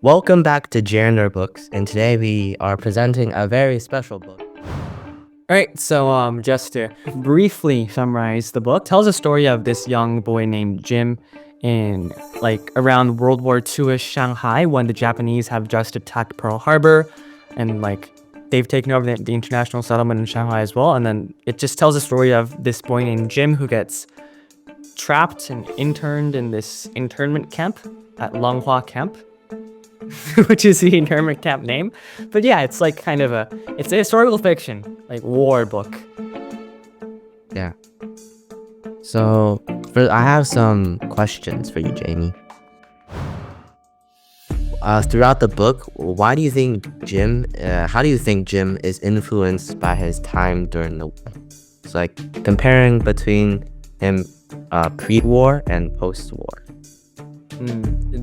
Welcome back to J&R Books, and today we are presenting a very special book. All right, so just to briefly summarize, the book tells a story of this young boy named Jim in around World War II-ish Shanghai, when the Japanese have just attacked Pearl Harbor, and they've taken over the international settlement in Shanghai as well. And then it just tells a story of this boy named Jim who gets trapped and interned in this internment camp at Longhua Camp, which is the internment camp name. But yeah, it's it's a historical fiction, war book. Yeah. So, I have some questions for you, Jamie. Throughout the book, how do you think Jim is influenced by his time during the war? It's comparing between him pre-war and post-war.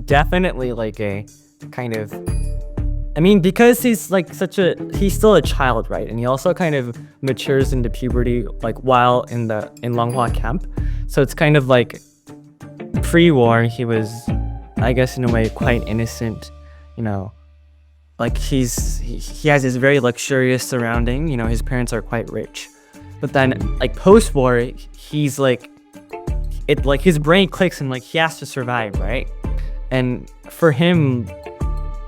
Definitely a kind of, because he's still a child, right? And he also kind of matures into puberty while in Longhua camp. So it's kind of pre-war, he was, I guess, in a way quite innocent, he has his very luxurious surrounding, his parents are quite rich. But then post-war, he's his brain clicks and he has to survive, right? And for him,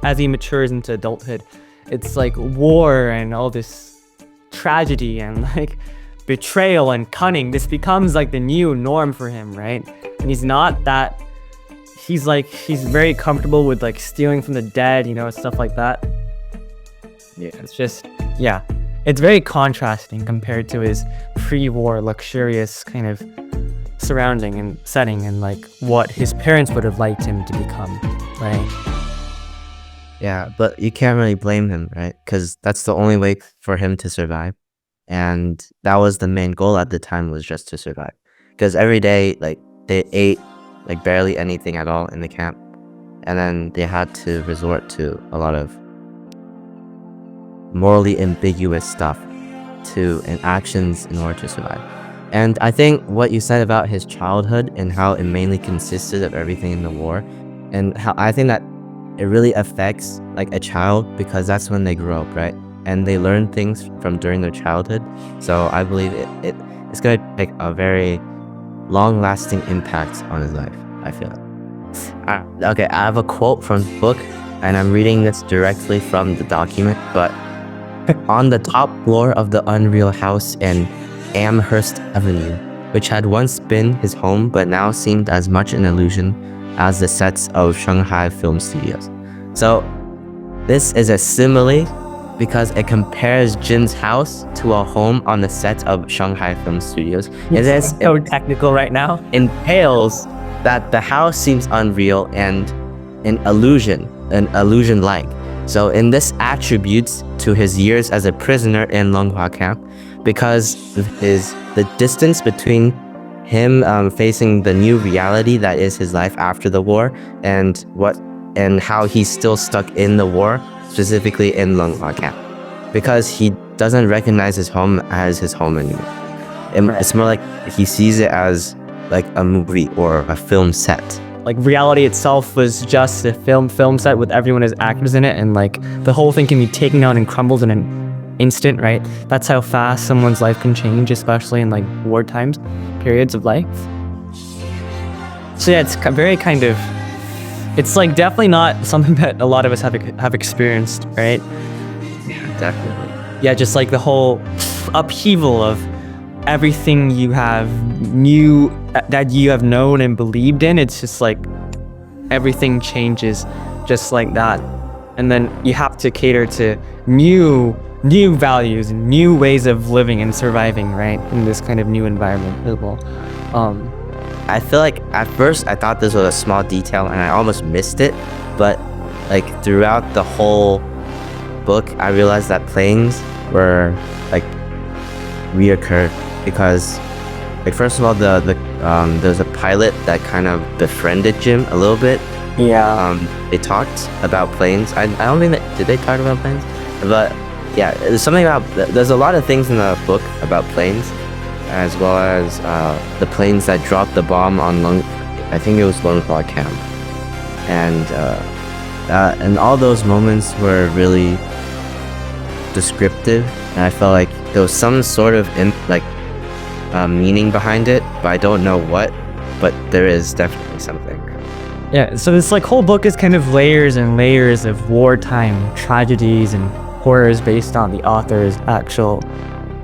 as he matures into adulthood, it's war and all this tragedy and betrayal and cunning. This becomes the new norm for him, right? And he's not that. He's very comfortable with stealing from the dead, stuff like that. Yeah, it's very contrasting compared to his pre-war luxurious kind of surrounding and setting and what his parents would have liked him to become, right? Yeah, but you can't really blame him, right? Because that's the only way for him to survive. And that was the main goal at the time, was just to survive. Because every day, they ate barely anything at all in the camp. And then they had to resort to a lot of morally ambiguous stuff and actions in order to survive. And I think what you said about his childhood and how it mainly consisted of everything in the war, and how I think that it really affects a child, because that's when they grow up, right? And they learn things from during their childhood. So I believe it's going to make a very long-lasting impact on his life, I feel. Okay, I have a quote from the book, and I'm reading this directly from the document, but on the top floor of the Unreal House in Amherst Avenue, which had once been his home but now seemed as much an illusion as the sets of Shanghai film studios. So this is a simile because it compares Jim's house to a home on the set of Shanghai film studios. It is so technical right now. Entails that the house seems unreal and an illusion-like. So in this attributes to his years as a prisoner in Longhua camp, because of the distance between him facing the new reality that is his life after the war, and how he's still stuck in the war, specifically in Longhua camp, because he doesn't recognize his home as his home anymore. It's more like he sees it as a movie or a film set. Reality itself was just a film set with everyone as actors in it, and the whole thing can be taken down and crumbled in an instant, right? That's how fast someone's life can change, especially in war times, periods of life. So yeah, it's very kind of, it's definitely not something that a lot of us have experienced, right? Yeah, definitely. Yeah, just the whole upheaval of everything that you have known and believed in. It's just everything changes just like that, and then you have to cater to new values and new ways of living and surviving, right, in this kind of new environment as well. I feel at first I thought this was a small detail and I almost missed it, but throughout the whole book I realized that planes were reoccurred, because first of all, there's a pilot that kind of befriended Jim a little bit. Yeah. They talked about planes. I don't think did they talk about planes? But yeah, there's a lot of things in the book about planes, as well as the planes that dropped the bomb on I think it was Longhua Camp. And and all those moments were really descriptive, and I felt like there was some sort of meaning behind it, but I don't know what. But there is definitely something. Yeah, so this like whole book is kind of layers and layers of wartime tragedies and horrors based on the author's actual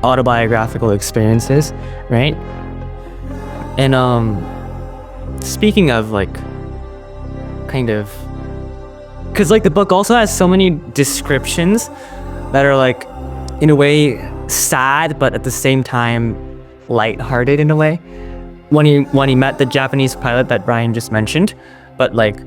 autobiographical experiences, right? And speaking of like kind of, because like the book also has so many descriptions that are like in a way sad, but at the same time lighthearted in a way. When he met the Japanese pilot that Brian just mentioned, but like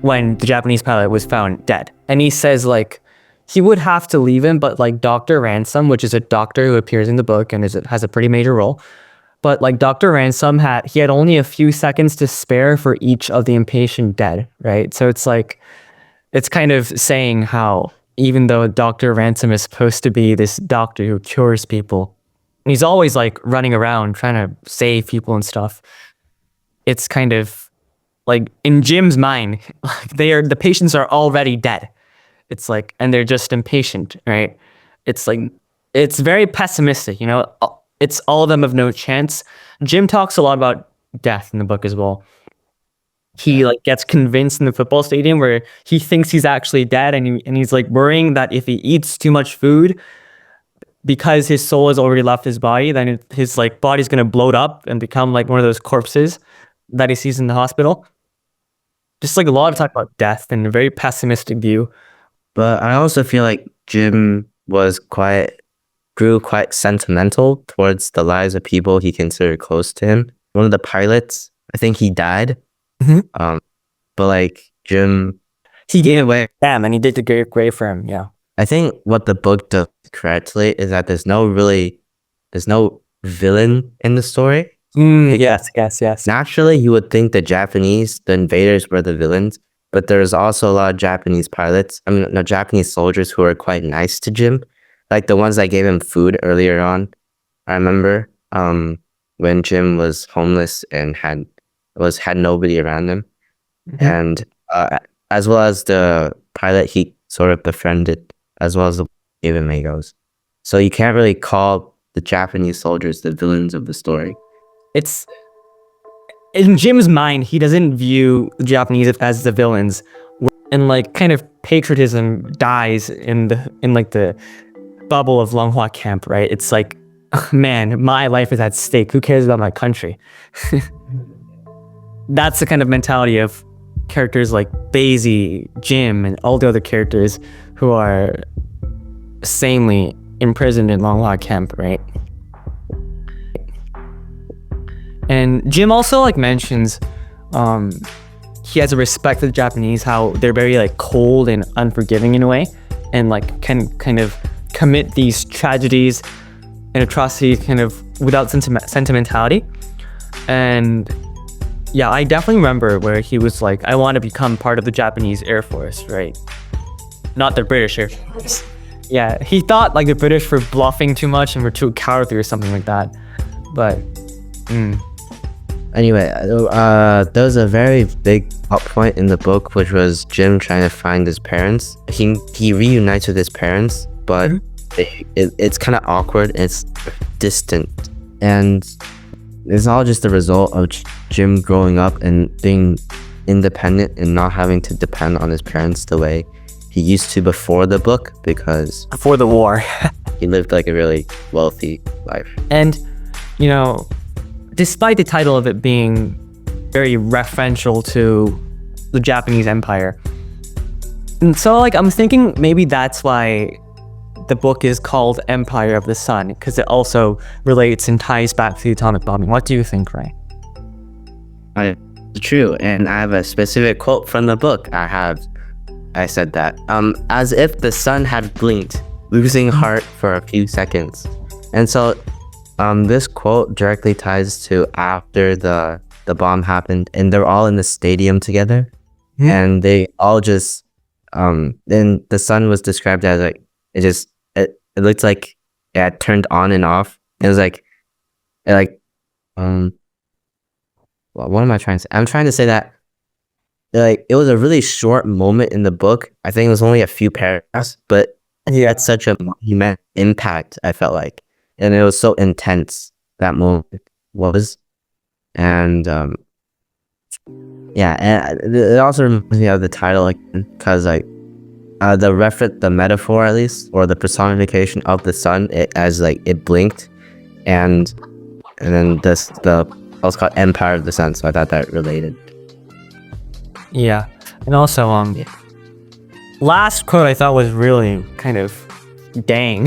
when the Japanese pilot was found dead, and he says like he would have to leave him, but like Dr. Ransom, which is a doctor who appears in the book and has a pretty major role, but like Dr. Ransom had only a few seconds to spare for each of the impatient dead, right? So it's like it's kind of saying how even though Dr. Ransom is supposed to be this doctor who cures people, he's always like running around trying to save people and stuff. It's kind of like in Jim's mind, like the patients are already dead. It's like, and they're just impatient, right? It's like, it's very pessimistic, you know? It's all of them have no chance. Jim talks a lot about death in the book as well. He like gets convinced in the football stadium where he thinks he's actually dead, and he's like worrying that if he eats too much food, because his soul has already left his body, then his like body's gonna bloat up and become like one of those corpses that he sees in the hospital. Just like a lot of talk about death and a very pessimistic view. But I also feel like Jim grew quite sentimental towards the lives of people he considered close to him. One of the pilots, I think he died. Mm-hmm. But like Jim, he gave away. Damn, and he did the great grave for him. Yeah. I think what the book does correctly is that there's no villain in the story. Yes. Naturally, you would think the invaders were the villains, but there's also a lot of Japanese pilots. I mean, no, Japanese soldiers who are quite nice to Jim, like the ones that gave him food earlier on. I remember when Jim was homeless and had nobody around him, Mm-hmm. and as well as the pilot he sort of befriended, as well as the gave him mangoes. So you can't really call the Japanese soldiers the villains of the story. It's in Jim's mind, he doesn't view the Japanese as the villains, and like kind of patriotism dies in like the bubble of Longhua camp, right? It's like, man, my life is at stake. Who cares about my country? That's the kind of mentality of characters like Basie, Jim, and all the other characters who are sanely imprisoned in Longhua camp, right? And Jim also like mentions he has a respect for the Japanese, how they're very like cold and unforgiving in a way, and like can kind of commit these tragedies and atrocities kind of without sentimentality. And yeah, I definitely remember where he was like, I want to become part of the Japanese Air Force, right? Not the British Air Force. Yeah, he thought like the British were bluffing too much and were too cowardly or something like that. But Anyway, there was a very big plot point in the book, which was Jim trying to find his parents. He reunites with his parents, but it's kind of awkward. It's distant, and it's all just the result of Jim growing up and being independent and not having to depend on his parents the way he used to before the book, because before the war, he lived like a really wealthy life. And you know, despite the title of it being very referential to the Japanese Empire, and so like I'm thinking maybe that's why the book is called Empire of the Sun, because it also relates and ties back to the atomic bombing. What do you think, Ray? True, and I have a specific quote from the book. I said that as if the sun had blinked, losing heart for a few seconds. And so this quote directly ties to after the bomb happened, and they're all in the stadium together, and they all just then the sun was described as like it looked like it had turned on and off. It was like well, what am I trying to say? I'm trying to say that like it was a really short moment in the book. I think it was only a few paragraphs, but it had such a monumental impact, I felt like. And it was so intense, that moment was. And yeah, and it also reminds me of the title, like, because like the metaphor at least, or the personification of the sun, as like it blinked, and then the was called Empire of the Sun, so I thought that related. Yeah. And also, last quote I thought was really kind of dang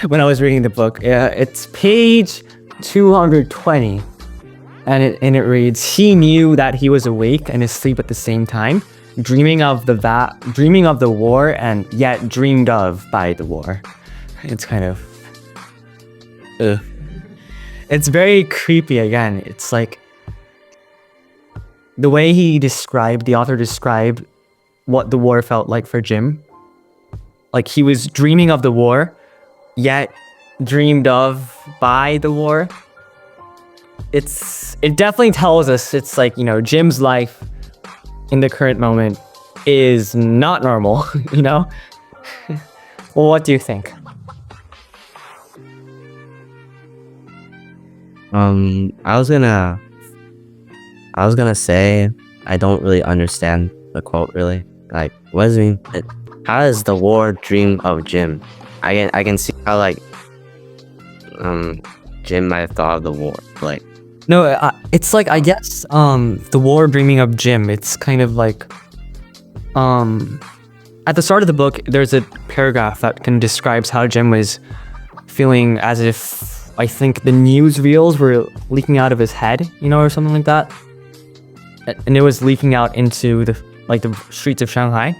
when I was reading the book. Yeah, it's page 220. And it reads, "He knew that he was awake and asleep at the same time, dreaming of the war and yet dreamed of by the war." It's kind of it's very creepy again. It's like the way the author described what the war felt like for Jim. Like he was dreaming of the war, yet dreamed of by the war. It definitely tells us it's like, Jim's life in the current moment is not normal, Well, what do you think? I was gonna say I don't really understand the quote really. Like, what does it mean? How does the war dream of Jim? I can see how like Jim might have thought of the war. Like, No, it's like, I guess the war dreaming of Jim. It's kind of like at the start of the book, there's a paragraph that kind of describes how Jim was feeling as if, I think, the newsreels were leaking out of his head, or something like that. And it was leaking out into the streets of Shanghai.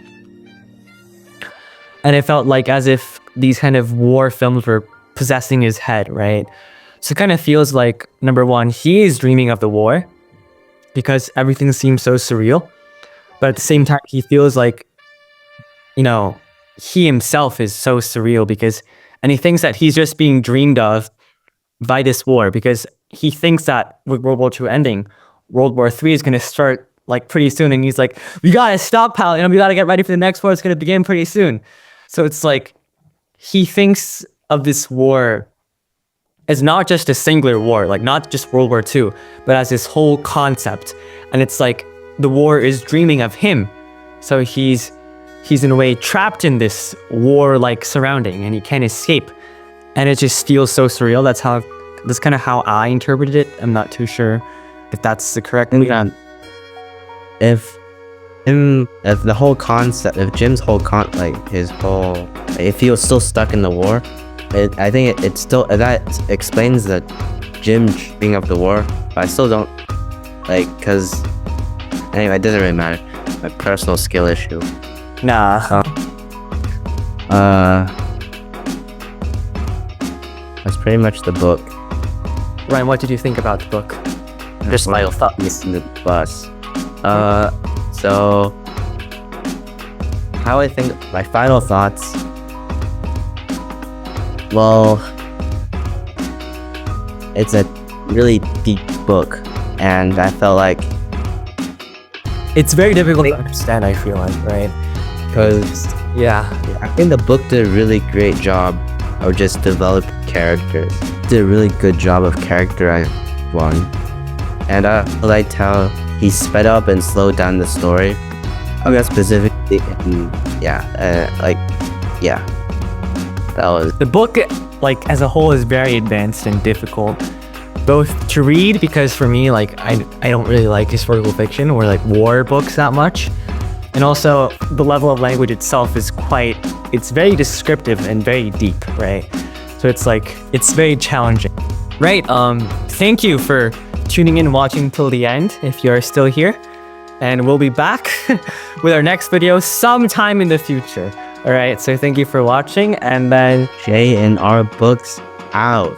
And it felt like as if these kind of war films were possessing his head, right? So it kind of feels like, number one, he is dreaming of the war because everything seems so surreal. But at the same time, he feels like, he himself is so surreal and he thinks that he's just being dreamed of by this war, because he thinks that with World War II ending, World War III is going to start like pretty soon. And he's like, we got to stockpile, we got to get ready for the next war. It's going to begin pretty soon. So it's like, he thinks of this war as not just a singular war, like not just World War II, but as this whole concept. And it's like the war is dreaming of him. So he's in a way trapped in this war-like surrounding and he can't escape. And it just feels so surreal. That's kind of how I interpreted it. I'm not too sure if that's the correct way. If the whole concept, if Jim's whole if he was still stuck in the war, I think it still, that explains that Jim being of the war, but I still don't, because, anyway, it doesn't really matter. My personal skill issue. Nah. That's pretty much the book. Ryan, what did you think about the book? Just my thoughts. In the bus. So, how I think, my final thoughts. Well, it's a really deep book, and I felt like it's very difficult to understand, I feel like, right? Because I think the book did a really great job of just developing characters. Did a really good job of characterizing Huang, and I liked how he sped up and slowed down the story. I guess specifically, that was the book. Like as a whole, is very advanced and difficult, both to read, because for me, like I don't really like historical fiction or like war books that much, and also the level of language itself is it's very descriptive and very deep, right? So it's very challenging, right? Thank you for tuning in and watching till the end if you're still here, and we'll be back with our next video sometime in the future. All right, so thank you for watching, and then J&R Books out.